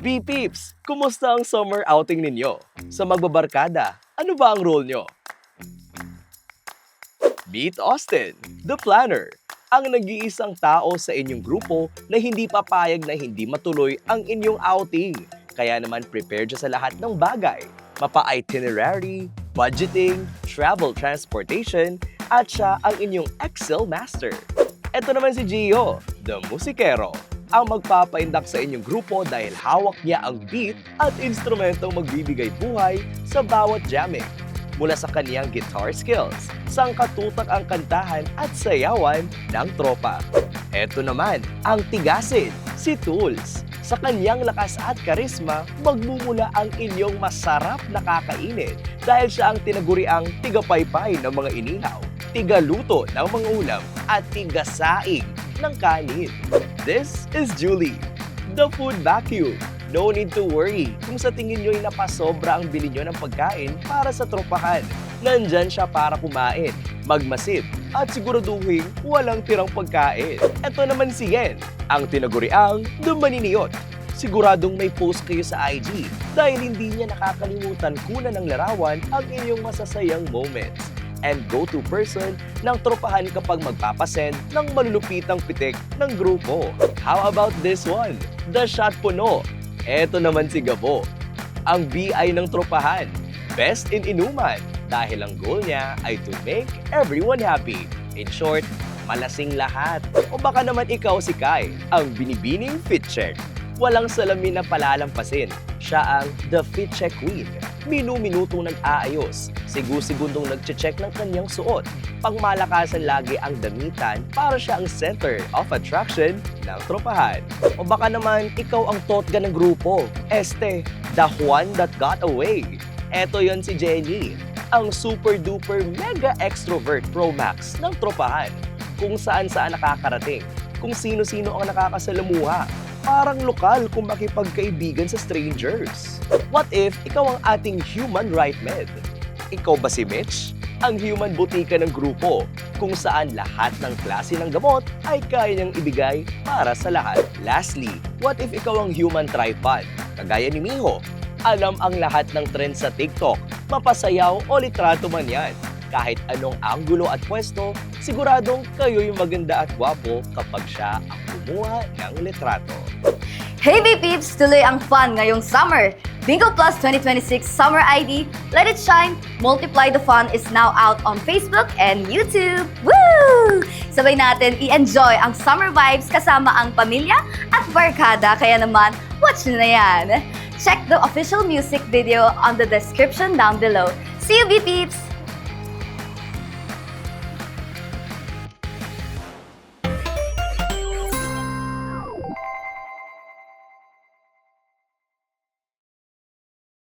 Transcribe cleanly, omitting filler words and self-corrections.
B-Peeps, kumusta ang summer outing ninyo? Sa magbabarkada, ano ba ang role nyo? Meet Austin, the planner, ang nag-iisang tao sa inyong grupo na hindi papayag na hindi matuloy ang inyong outing. Kaya naman prepared siya sa lahat ng bagay, mapa-itinerary, budgeting, travel transportation, at siya ang inyong Excel master. Ito naman si Gio, the musikero, ang magpapaindak sa inyong grupo dahil hawak niya ang beat at instrumentong magbibigay buhay sa bawat jamming. Mula sa kaniyang guitar skills, sangkatutak ang kantahan at sayawan ng tropa. Eto naman, ang tigasin, si Tools. Sa kaniyang lakas at karisma, magmumula ang inyong masarap na kakainin dahil siya ang tinaguriang tigapaypay ng mga inihaw, tigaluto ng mga ulam, at tigasaing ng kanin. This is Julie, the food vacuum. No need to worry kung sa tingin nyo'y napasobra ang bili nyo ng pagkain para sa tropahan. Nandyan siya para kumain, magmasid, at siguraduhin walang tirang pagkain. Ito naman si Yen, ang tinaguriang the maniniyot. Siguradong may post kayo sa IG dahil hindi niya nakakalimutan kunan ng larawan ang inyong masasayang moments. And go-to person ng tropahan kapag magpapasend ng malulupitang pitik ng grupo. How about this one? The Shot Puno. Eto naman si Gabo, ang BI ng tropahan. Best in inuman dahil ang goal niya ay to make everyone happy. In short, malasing lahat. O baka naman ikaw si Kai, ang binibining fit check. Walang salamin na palalampasin. Siya ang the fit check queen. Minu-minutong nag-aayos, sigu-segundong nagche-check ng kanyang suot. Pangmalakasan lagi ang damitan para siya ang center of attraction ng tropahan. O baka naman ikaw ang totga ng grupo. The one that got away. Eto yon si Jenny, ang super-duper mega extrovert pro max ng tropahan. Kung saan-saan nakakarating, kung sino-sino ang nakakasalamuha. Parang lokal kung makipagkaibigan sa strangers. What if ikaw ang ating human right med? Ikaw ba si Mitch? Ang human butika ng grupo, kung saan lahat ng klase ng gamot ay kaya niyang ibigay para sa lahat. Lastly, what if ikaw ang human tripod? Kagaya ni Miho, alam ang lahat ng trend sa TikTok, mapasayaw o litrato man yan. Kahit anong anggulo at pwesto, siguradong kayo'y maganda at gwapo kapag siya ang kumuha ng litrato. Hey B-Peeps! Tuloy ang fun ngayong summer! Bingo Plus 2026 Summer ID, Let It Shine, Multiply the Fun is now out on Facebook and YouTube! Woo! Sabay natin i-enjoy ang summer vibes kasama ang pamilya at barkada, kaya naman, watch nyo na yan! Check the official music video on the description down below. See you B-Peeps!